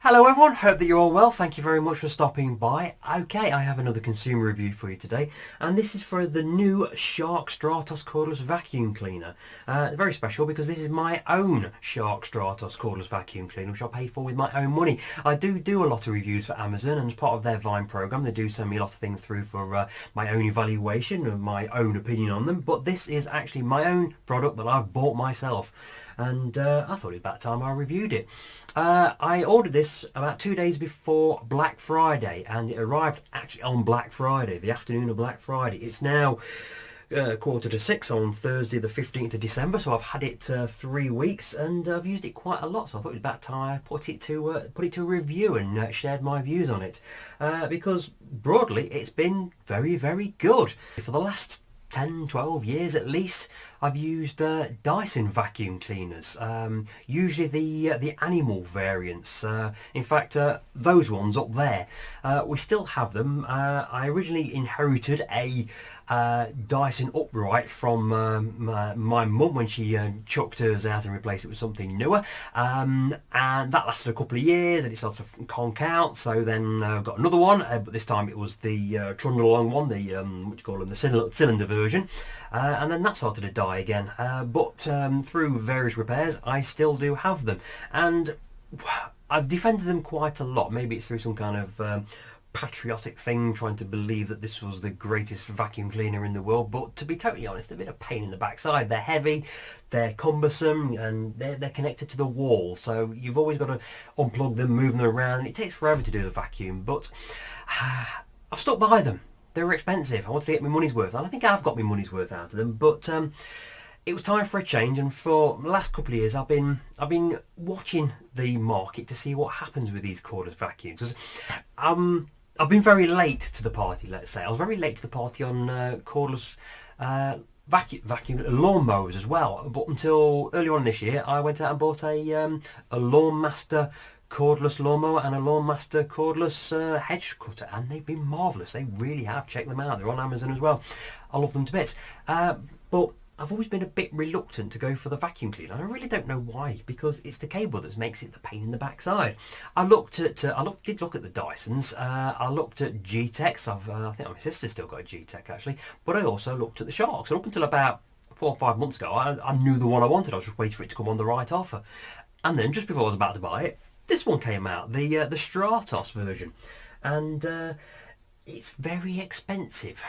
Hello everyone, hope that you're all well. Thank you very much for stopping by. Okay, I have another consumer review for you today, and this is for the new Shark Stratos Cordless Vacuum Cleaner. Very special because this is my own Shark Stratos Cordless Vacuum Cleaner, which I pay for with my own money. I do a lot of reviews for Amazon, and as part of their Vine program, they do send me a lot of things through for my own evaluation and my own opinion on them, but this is actually my own product that I've bought myself. And I thought it was about time I reviewed it. I ordered this about 2 days before Black Friday, and it arrived actually on Black Friday, the afternoon of Black Friday. It's now 5:45 on Thursday the 15th of December, so I've had it 3 weeks and I've used it quite a lot, so I thought it was about time I put it to review and shared my views on it, because broadly it's been very good. For the last 10-12 years at least, I've used Dyson vacuum cleaners, usually the animal variants. In fact, those ones up there, we still have them. I originally inherited a Dyson upright from my mum when she chucked hers out and replaced it with something newer, and that lasted a couple of years and it started to conk out, so then got another one, but this time it was the trundle along one, the what do you call them, the cylinder version, and then that started to die again, but through various repairs I still do have them, and I've defended them quite a lot. Maybe it's through some kind of patriotic thing, trying to believe that this was the greatest vacuum cleaner in the world, but to be totally honest, they're a bit of a pain in the backside. They're heavy, they're cumbersome, and they're connected to the wall, so you've always got to unplug them, move them around, and it takes forever to do the vacuum, but I've stuck by them. They were expensive. I wanted to get my money's worth, and I think I've got my money's worth out of them, but it was time for a change, and for the last couple of years I've been watching the market to see what happens with these cordless vacuums. I've been very late to the party, let's say. I was very late to the party on cordless vacuum lawnmowers as well, but until earlier on this year I went out and bought a Lawnmaster cordless lawnmower and a Lawnmaster cordless hedge cutter, and they've been marvellous. They really have. Check them out. They're on Amazon as well. I love them to bits. But I've always been a bit reluctant to go for the vacuum cleaner. I really don't know why, because it's the cable that makes it the pain in the backside. I did look at the Dysons. I looked at G-Techs. I think my sister's still got a G-Tech actually, but I also looked at the Sharks. And up until about 4 or 5 months ago, I knew the one I wanted. I was just waiting for it to come on the right offer. And then just before I was about to buy it, this one came out, the Stratos version, and it's very expensive.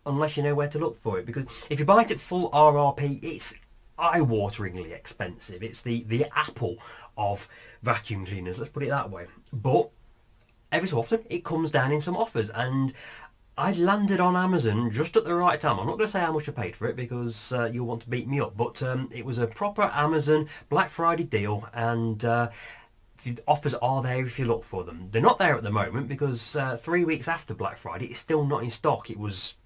Unless you know where to look for it, because if you buy it at full RRP, it's eye-wateringly expensive. It's the Apple of vacuum cleaners, let's put it that way. But every so often it comes down in some offers, and I landed on Amazon just at the right time. I'm not going to say how much I paid for it, because you'll want to beat me up, but it was a proper Amazon Black Friday deal, and the offers are there if you look for them. They're not there at the moment because 3 weeks after Black Friday it's still not in stock. It was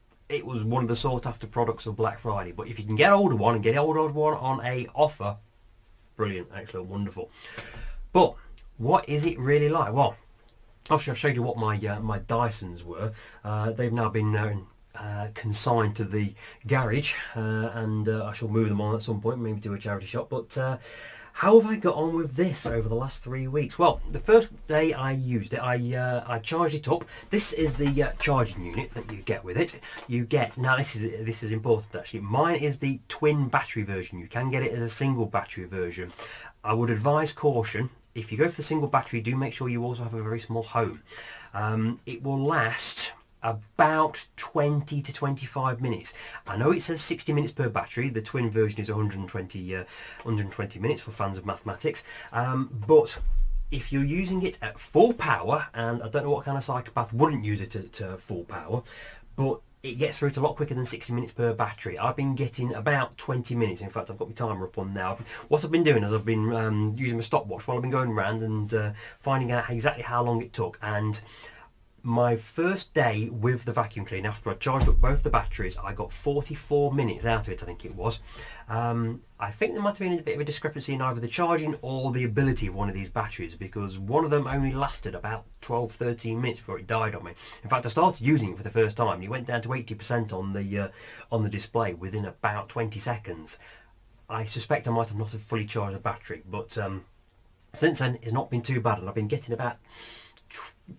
one of the sought after products of Black Friday, but if you can get hold of one and get hold of one on a offer, brilliant, excellent, wonderful. But what is it really like? Well, obviously I've showed you what my Dysons were. They've now been consigned to the garage, and I shall move them on at some point, maybe do a charity shop, but how have I got on with this over the last 3 weeks? Well, the first day I used it, I charged it up. This is the charging unit that you get with it. You get, now this is important actually, mine is the twin battery version. You can get it as a single battery version. I would advise caution. If you go for the single battery, do make sure you also have a very small home. It will last about 20 to 25 minutes. I know it says 60 minutes per battery. The twin version is 120 minutes for fans of mathematics. But if you're using it at full power, and I don't know what kind of psychopath wouldn't use it at full power, but it gets through it a lot quicker than 60 minutes per battery. I've been getting about 20 minutes. In fact, I've got my timer up on now. What I've been doing is I've been using my stopwatch while I've been going around and finding out exactly how long it took. And my first day with the vacuum cleaner, after I charged up both the batteries, I got 44 minutes out of it, I think it was. I think there might have been a bit of a discrepancy in either the charging or the ability of one of these batteries, because one of them only lasted about 12-13 minutes before it died on me. In fact, I started using it for the first time and it went down to 80% on the display within about 20 seconds. I suspect I might have not have fully charged the battery, but Since then, it's not been too bad, and I've been getting about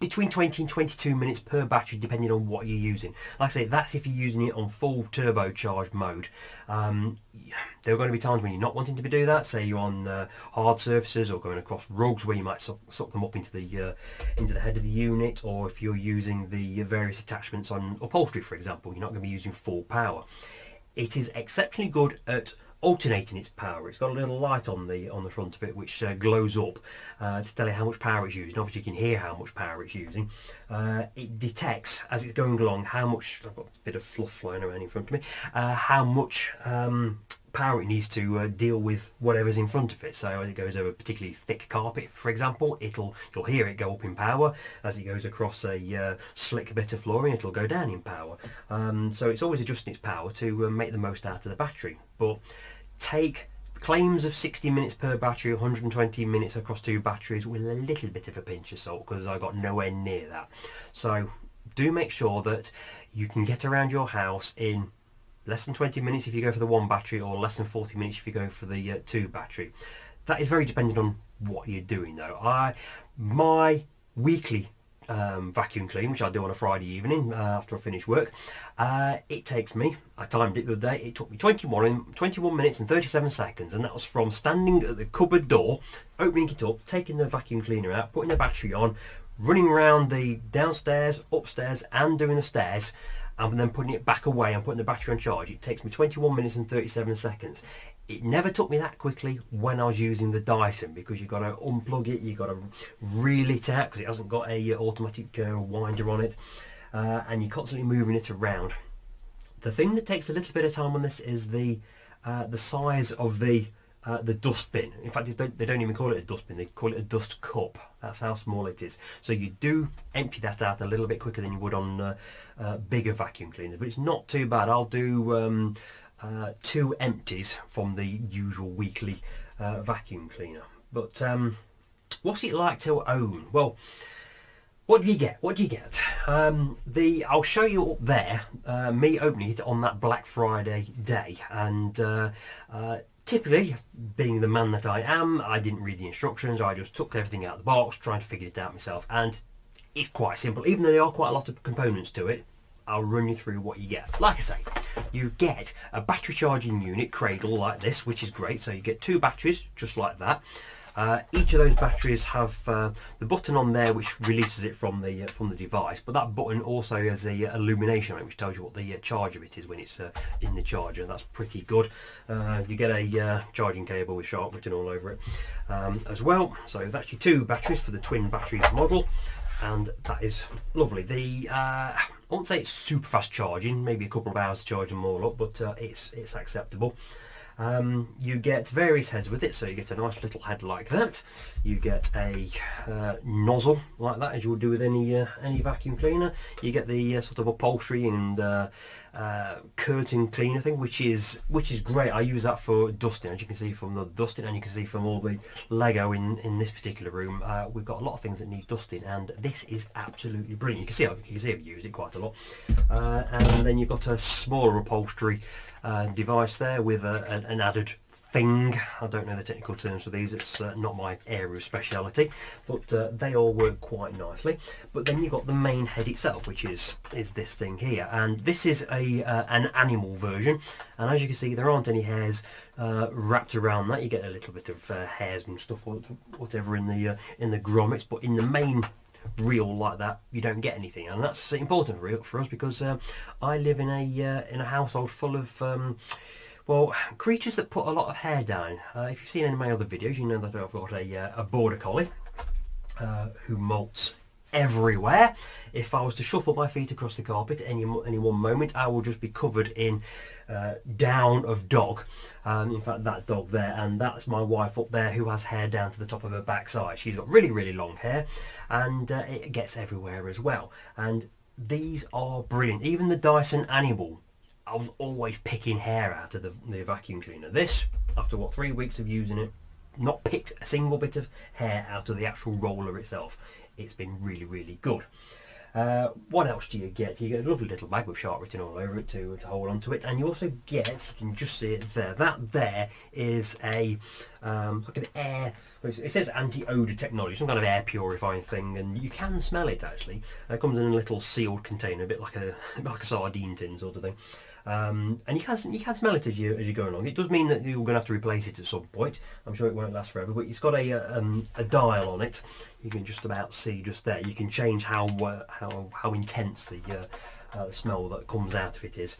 between 20 and 22 minutes per battery, depending on what you're using. Like I say, that's if you're using it on full turbocharged mode. There are going to be times when you're not wanting to do that. Say you're on hard surfaces or going across rugs where you might suck them up into the head of the unit, or if you're using the various attachments on upholstery, for example, you're not going to be using full power. It is exceptionally good at alternating its power. It's got a little light on the front of it which glows up to tell you how much power it's using. Obviously you can hear how much power it's using. It detects as it's going along how much, I've got a bit of fluff flying around in front of me, how much power it needs to deal with whatever's in front of it. So as it goes over a particularly thick carpet, for example, you'll hear it go up in power. As it goes across a slick bit of flooring, it'll go down in power. So it's always adjusting its power to make the most out of the battery. But take claims of 60 minutes per battery, 120 minutes across 2 batteries with a little bit of a pinch of salt, because I got nowhere near that. So do make sure that you can get around your house in less than 20 minutes if you go for the 1 battery, or less than 40 minutes if you go for the 2 battery. That is very dependent on what you're doing though. My weekly vacuum clean, which I do on a Friday evening after I finish work, it takes me, I timed it the other day, it took me 21 minutes and 37 seconds, and that was from standing at the cupboard door, opening it up, taking the vacuum cleaner out, putting the battery on, running around the downstairs, upstairs and doing the stairs, and then putting it back away and putting the battery on charge. It takes me 21 minutes and 37 seconds. It never took me that quickly when I was using the Dyson, because you've got to unplug it, you've got to reel it out because it hasn't got a automatic winder on it, and you're constantly moving it around. The thing that takes a little bit of time on this is the size of the dustbin. In fact, they don't even call it a dustbin, they call it a dust cup. That's how small it is. So you do empty that out a little bit quicker than you would on bigger vacuum cleaners, but it's not too bad. I'll do 2 empties from the usual weekly vacuum cleaner. But what's it like to own? Well, what do you get? What do you get? I'll show you up there, me opening it on that Black Friday day, and typically, being the man that I am, I didn't read the instructions. I just took everything out of the box, trying to figure it out myself, and it's quite simple. Even though there are quite a lot of components to it, I'll run you through what you get. Like I say, you get a battery charging unit cradle like this, which is great. So you get 2 batteries just like that. Each of those batteries have the button on there which releases it from the device, but that button also has a illumination on it which tells you what the charge of it is when it's in the charger. That's pretty good. You get a charging cable with Sharp written all over it as well. So that's your 2 batteries for the twin batteries model, and that is lovely. I won't say it's super fast charging, maybe a couple of hours to charge them all up, but it's acceptable. You get various heads with it, so you get a nice little head like that. You get a nozzle like that, as you would do with any vacuum cleaner. You get the sort of upholstery and curtain cleaner thing, which is great. I use that for dusting, as you can see from the dusting, and you can see from all the Lego in this particular room. We've got a lot of things that need dusting, and this is absolutely brilliant. You can see I've used it quite a lot. And then you've got a smaller upholstery device there with an added thing. I don't know the technical terms for these, it's not my area of speciality, but they all work quite nicely. But then you've got the main head itself, which is this thing here, and this is an animal version, and as you can see there aren't any hairs wrapped around that. You get a little bit of hairs and stuff, whatever in the grommets, but in the main reel like that you don't get anything, and that's important for us because I live in a household full of well, creatures that put a lot of hair down. If you've seen any of my other videos, you know that I've got a border collie who molts everywhere. If I was to shuffle my feet across the carpet at any one moment, I will just be covered in down of dog. In fact, that dog there, and that's my wife up there who has hair down to the top of her backside. She's got really, really long hair, and it gets everywhere as well. And these are brilliant. Even the Dyson Animal, I was always picking hair out of the vacuum cleaner. This, after 3 weeks of using it, not picked a single bit of hair out of the actual roller itself. It's been really, really good. What else do you get? You get a lovely little bag with shark written all over it to hold on to it, and you also get, you can just see it there, that there is a like an air, it says anti-odour technology, some kind of air purifying thing, and you can smell it actually. It comes in a little sealed container, a bit like a sardine tin sort of thing. And you can smell it as you go along. It does mean that you're going to have to replace it at some point. I'm sure it won't last forever, but it's got a dial on it. You can just about see just there. You can change how intense the smell that comes out of it is.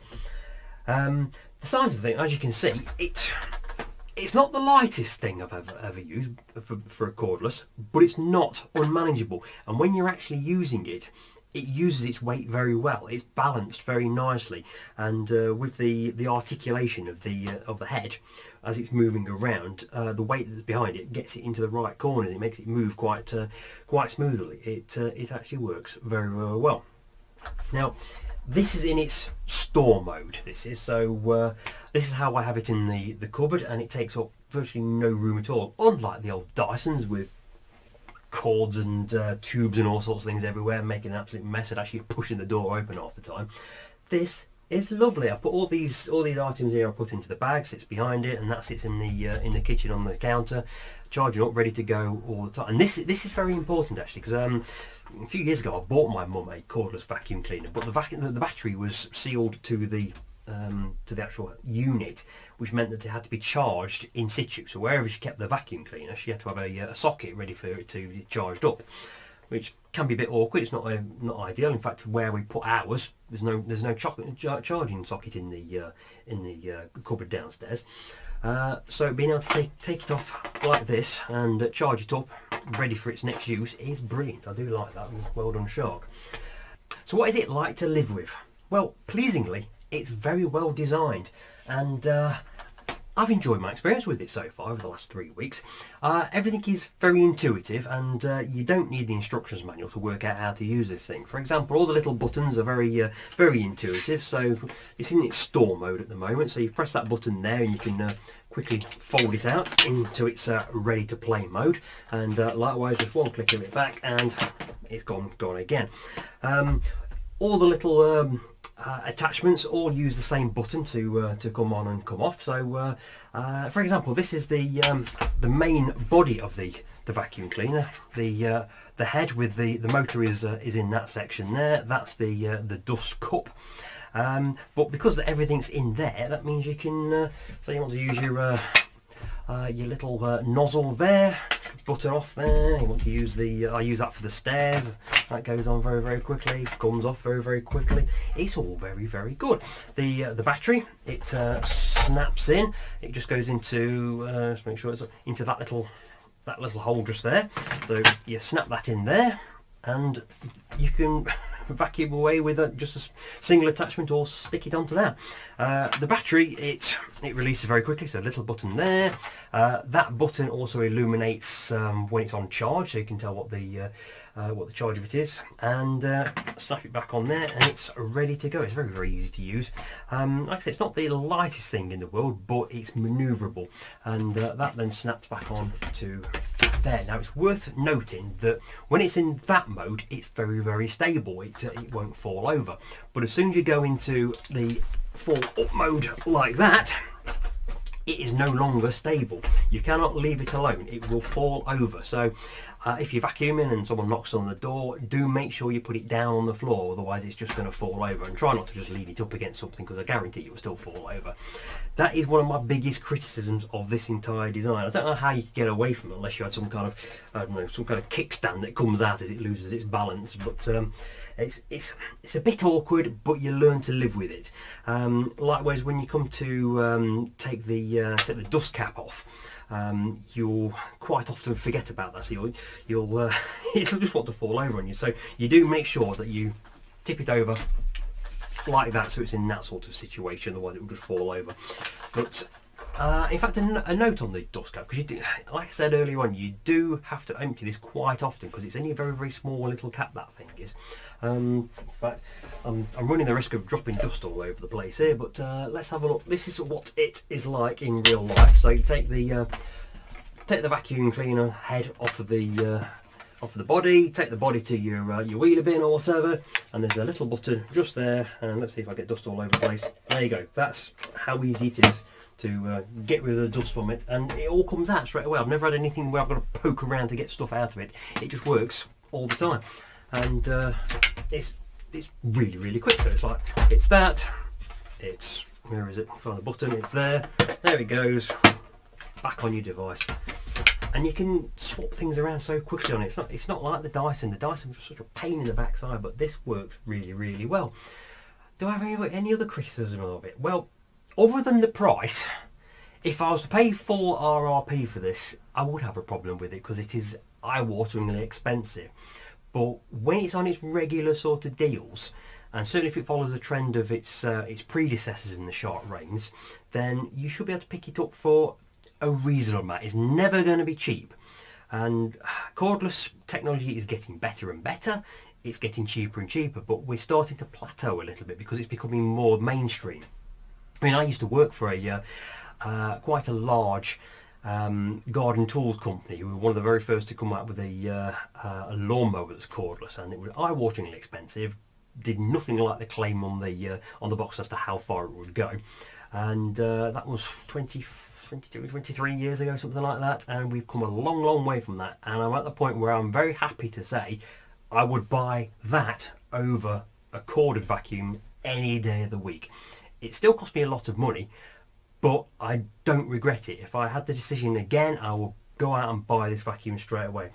The size of the thing, as you can see, it's not the lightest thing I've ever used for a cordless, but it's not unmanageable. And when you're actually using it, it uses its weight very well. It's balanced very nicely, and with the articulation of the head as it's moving around, the weight that's behind it gets it into the right corner. It makes it move quite smoothly. It actually works very well. Now, this is in its store mode. This is how I have it in the cupboard, and it takes up virtually no room at all. Unlike the old Dysons with cords and tubes and all sorts of things everywhere, making an absolute mess and actually pushing the door open half the time. This is lovely. I put all these items here. I put into the bag, sits behind it, and that sits in the kitchen on the counter, charging up, ready to go all the time. And this is very important actually, because a few years ago I bought my mum a cordless vacuum cleaner, but the battery was sealed to the actual unit, which meant that it had to be charged in situ. So wherever she kept the vacuum cleaner, she had to have a socket ready for it to be charged up, which can be a bit awkward. It's not ideal. In fact, where we put ours, there's no charging socket in the cupboard downstairs. So being able to take it off like this and charge it up, ready for its next use, is brilliant. I do like that. Well done, Shark. So what is it like to live with? Well, pleasingly, it's very well designed, and I've enjoyed my experience with it so far over the last 3 weeks. Everything is very intuitive, and you don't need the instructions manual to work out how to use this thing. For example, all the little buttons are very intuitive. So it's in its store mode at the moment, so you press that button there and you can quickly fold it out into its ready to play mode, and likewise just one click of it back and it's gone again. All the little attachments all use the same button to come on and come off. So for example, this is the main body of the vacuum cleaner. The head with the motor is in that section there. That's the dust cup. But because everything's in there, that means you can so you want to use your little nozzle there, button off there. You want to use I use that for the stairs. That goes on very quickly, comes off very quickly. It's all very good. The battery, it snaps in. It just goes into let's make sure it's into that little hole just there. So you snap that in there, and you can vacuum away with just a single attachment, or stick it onto that. The battery, it releases very quickly, so a little button there. That button also illuminates when it's on charge, so you can tell what the charge of it is, and snap it back on there and it's ready to go. It's very easy to use. Like I said, it's not the lightest thing in the world, but it's manoeuvrable, and that then snaps back on to there. Now it's worth noting that when it's in that mode, it's very stable. It won't fall over, but as soon as you go into the fall up mode like that, it is no longer stable. You cannot leave it alone, it will fall over. So if you're vacuuming and someone knocks on the door, do make sure you put it down on the floor, otherwise it's just going to fall over. And try not to just leave it up against something, because I guarantee it will still fall over. That is one of my biggest criticisms of this entire design. I don't know how you could get away from it unless you had some kind of, I don't know, some kind of kickstand that comes out as it loses its balance. But it's a bit awkward, but you learn to live with it. Likewise, when you come to take the dust cap off, you'll quite often forget about that, so you'll it'll just want to fall over on you. So you do make sure that you tip it over like that, so it's in that sort of situation, otherwise it will just fall over. But in fact, a note on the dust cap, because like I said earlier on, you do have to empty this quite often, because it's only a very small little cap, that thing is. In fact, I'm running the risk of dropping dust all over the place here, but let's have a look. This is what it is like in real life. So you take the vacuum cleaner head off of the off the body, take the body to your wheeler bin or whatever, and there's a little button just there, and let's see if I get dust all over the place. There you go. That's how easy it is to get rid of the dust from it, and it all comes out straight away. I've never had anything where I've got to poke around to get stuff out of it. It just works all the time, and it's really, really quick. So it's like, it's that, it's, where is it? Find the button, it's there it goes, back on your device. And you can swap things around so quickly on it. It's not like the Dyson. The Dyson was just such a pain in the backside, but this works really, really well. Do I have any other criticism of it? Well, other than the price, if I was to pay full RRP for this, I would have a problem with it because it is eye-wateringly expensive. But when it's on its regular sort of deals, and certainly if it follows the trend of its predecessors in the Shark range, then you should be able to pick it up for a reasonable amount. It's never going to be cheap, and cordless technology is getting better and better. It's getting cheaper and cheaper, but we're starting to plateau a little bit because it's becoming more mainstream. I mean, I used to work for a quite a large garden tools company. We were one of the very first to come out with a lawnmower that's cordless, and it was eye-wateringly expensive. Did nothing like the claim on the box as to how far it would go, and that was 22, 23 years ago, something like that, and we've come a long, long way from that, and I'm at the point where I'm very happy to say I would buy that over a corded vacuum any day of the week. It still cost me a lot of money, but I don't regret it. If I had the decision again, I will go out and buy this vacuum straight away.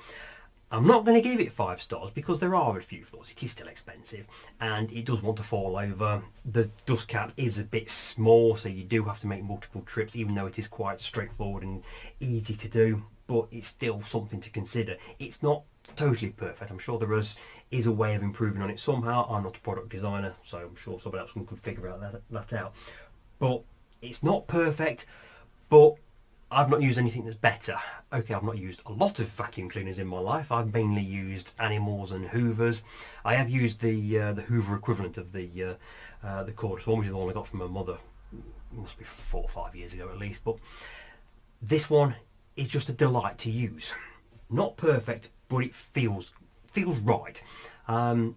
I'm not going to give it 5 stars because there are a few flaws. It is still expensive and it does want to fall over. The dust cap is a bit small, so you do have to make multiple trips, even though it is quite straightforward and easy to do, but it's still something to consider. It's not totally perfect. I'm sure there is a way of improving on it somehow. I'm not a product designer, so I'm sure somebody else could figure that out. But it's not perfect, but I've not used anything that's better. Okay, I've not used a lot of vacuum cleaners in my life. I've mainly used Animals and Hoovers. I have used the Hoover equivalent of the cordless one, which is the one I got from my mother. It must be 4 or 5 years ago at least. But this one is just a delight to use. Not perfect, but it feels right.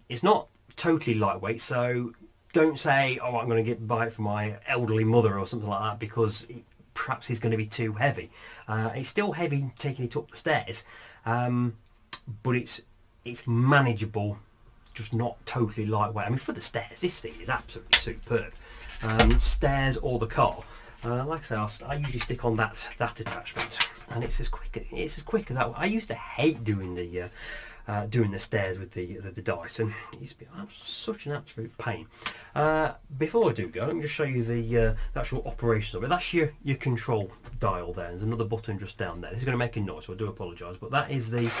It's not totally lightweight, so don't say, oh, I'm going to buy it for my elderly mother or something like that, because perhaps it's going to be too heavy. It's still heavy taking it up the stairs, but it's manageable, just not totally lightweight. I mean, for the stairs, this thing is absolutely superb. Stairs or the car. Like I say, I usually stick on that attachment, and it's as quick as that. I used to hate doing the stairs with the Dyson. It used to be such an absolute pain. Before I do go, let me just show you the actual operation of it. That's your control dial there. There's another button just down there. This is going to make a noise, so I do apologise, but that is the...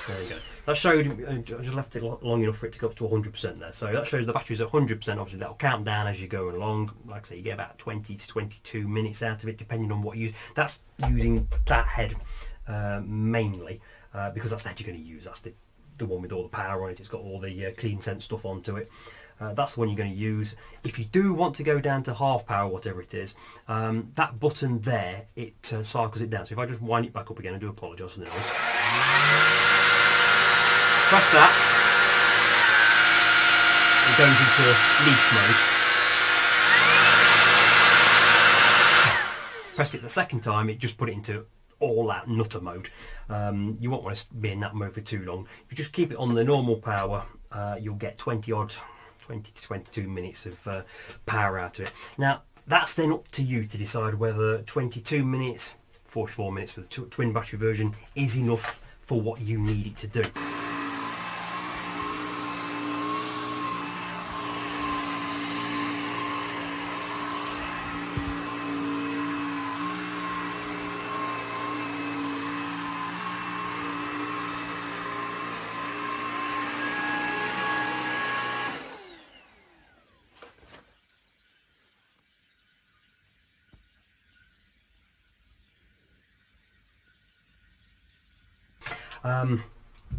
There you go. That showed, I just left it long enough for it to go up to 100% there. So that shows the battery's at 100%. Obviously, that'll count down as you go along. Like I say, you get about 20 to 22 minutes out of it, depending on what you use. That's using that head mainly, because that's the head you're going to use. That's the one with all the power on it. It's got all the clean sense stuff onto it. That's the one you're going to use. If you do want to go down to half power, whatever it is, that button there, it cycles it down. So if I just wind it back up again, I do apologise for the noise. Press that, it goes into leaf mode. Press it the second time, it just put it into all out nutter mode. You won't want to be in that mode for too long. If you just keep it on the normal power, you'll get 20 to 22 minutes of power out of it. Now that's then up to you to decide whether 22 minutes, 44 minutes for the twin battery version is enough for what you need it to do.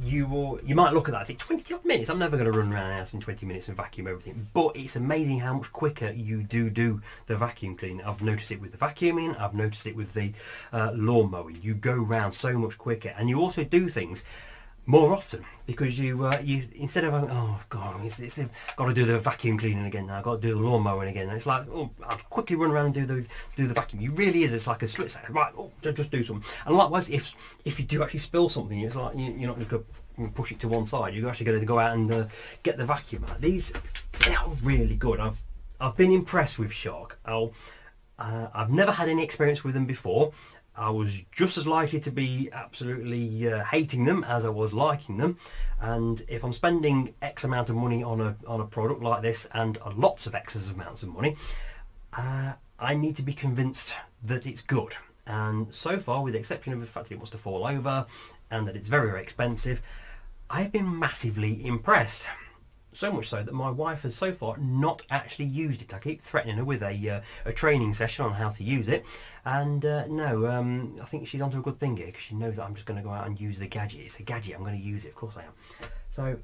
you might look at that and think 20 odd minutes, I'm never going to run around the house in 20 minutes and vacuum everything, but it's amazing how much quicker you do the vacuum cleaning. I've noticed it with the vacuuming, I've noticed it with the lawn mowing. You go round so much quicker, and you also do things more often because you instead of going, oh god, it's got to do the vacuum cleaning again now, I've got to do the lawn mowing again, and it's like, oh, I'll quickly run around and do the vacuum. You really is, it's like a split second, right, oh, just do something. And likewise, if you do actually spill something, it's like you're not going to push it to one side, you're actually going to go out and get the vacuum out. They are really good. I've been impressed with Shark. I've never had any experience with them before. I was just as likely to be absolutely hating them as I was liking them, and if I'm spending X amount of money on a product like this, and lots of X's amounts of money, I need to be convinced that it's good. And so far, with the exception of the fact that it wants to fall over and that it's very, very expensive, I've been massively impressed. So much so that my wife has so far not actually used it. I keep threatening her with a training session on how to use it, and no, I think she's onto a good thing here, because she knows that I'm just going to go out and use the gadget. It's a gadget, I'm going to use it, of course I am. So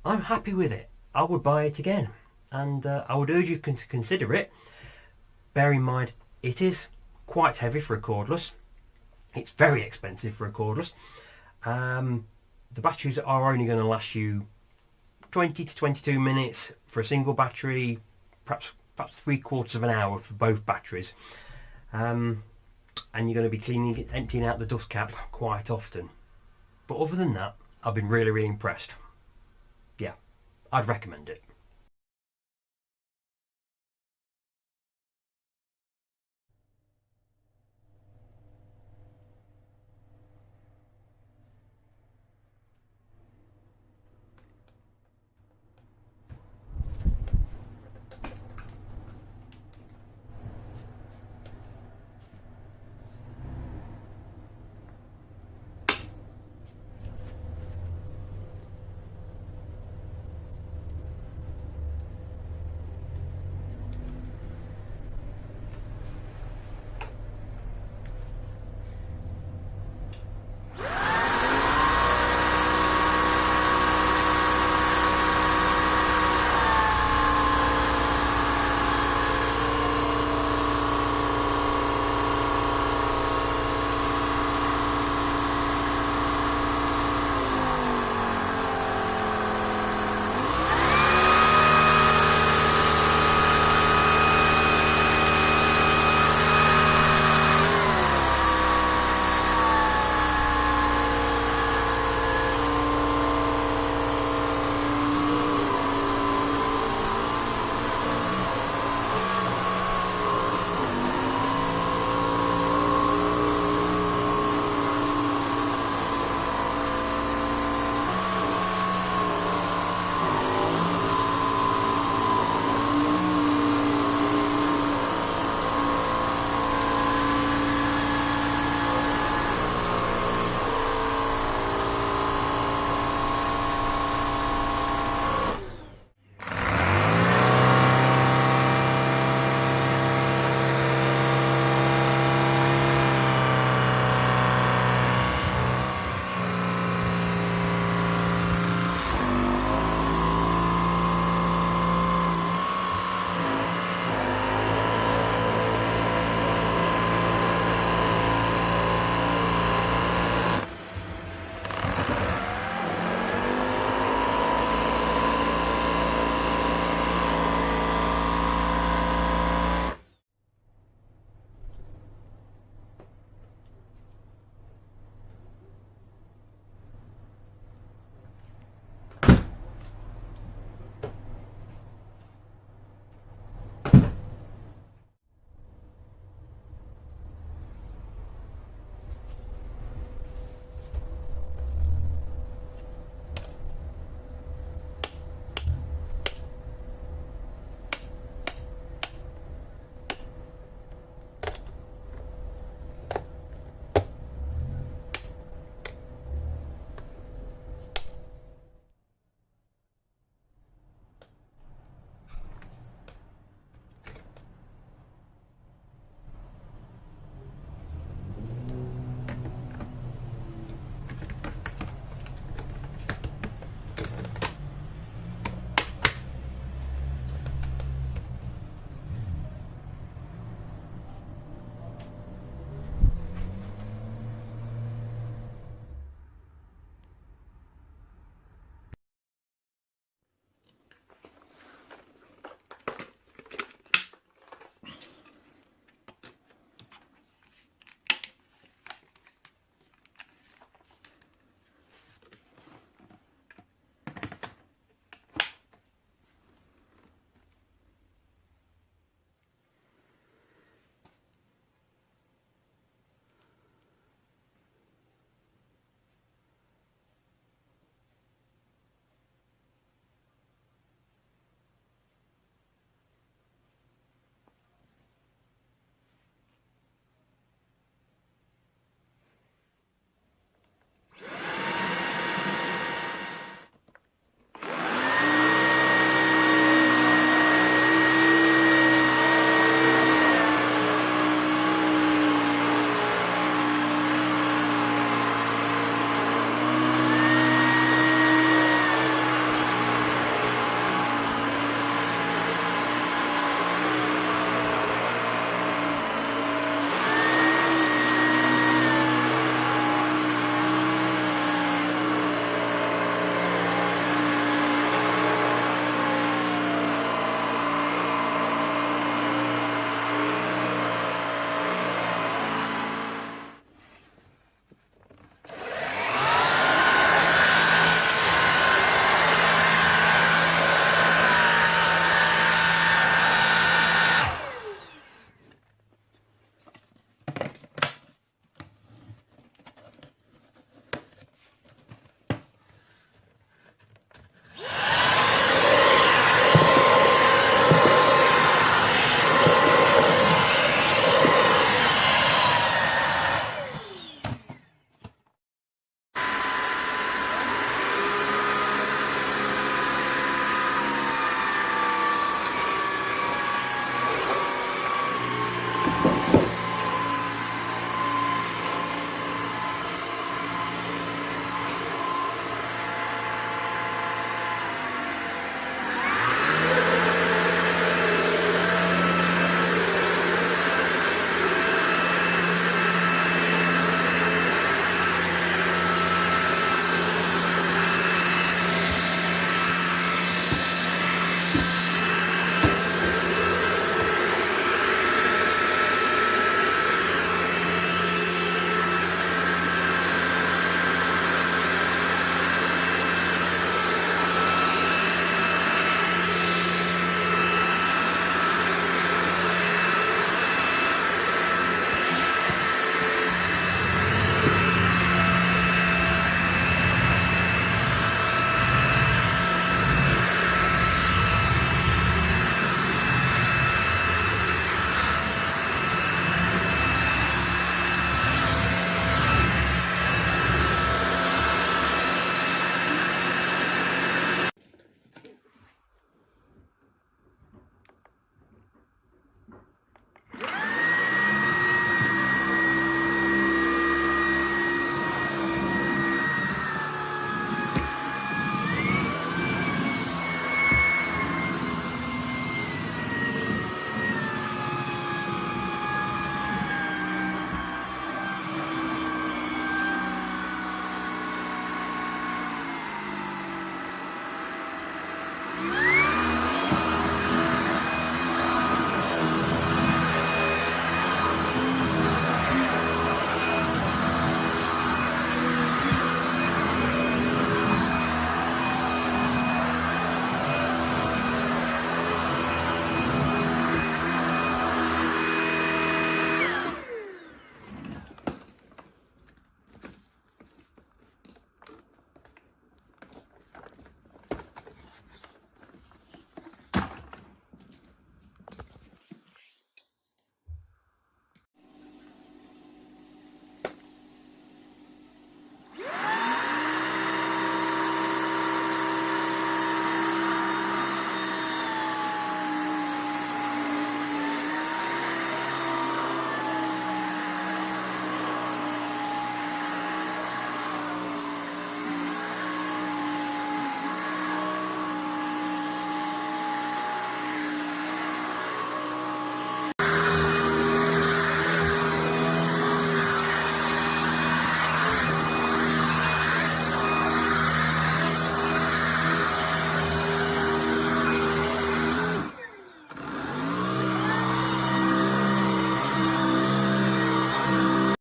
I'm happy with it. I would buy it again, and I would urge you to consider it. Bear in mind, it is quite heavy for a cordless. It's very expensive for a cordless. The batteries are only going to last you 20 to 22 minutes for a single battery, perhaps 3/4 of an hour for both batteries, and you're going to be emptying out the dust cap quite often. But other than that, I've been really, really impressed. Yeah, I'd recommend it.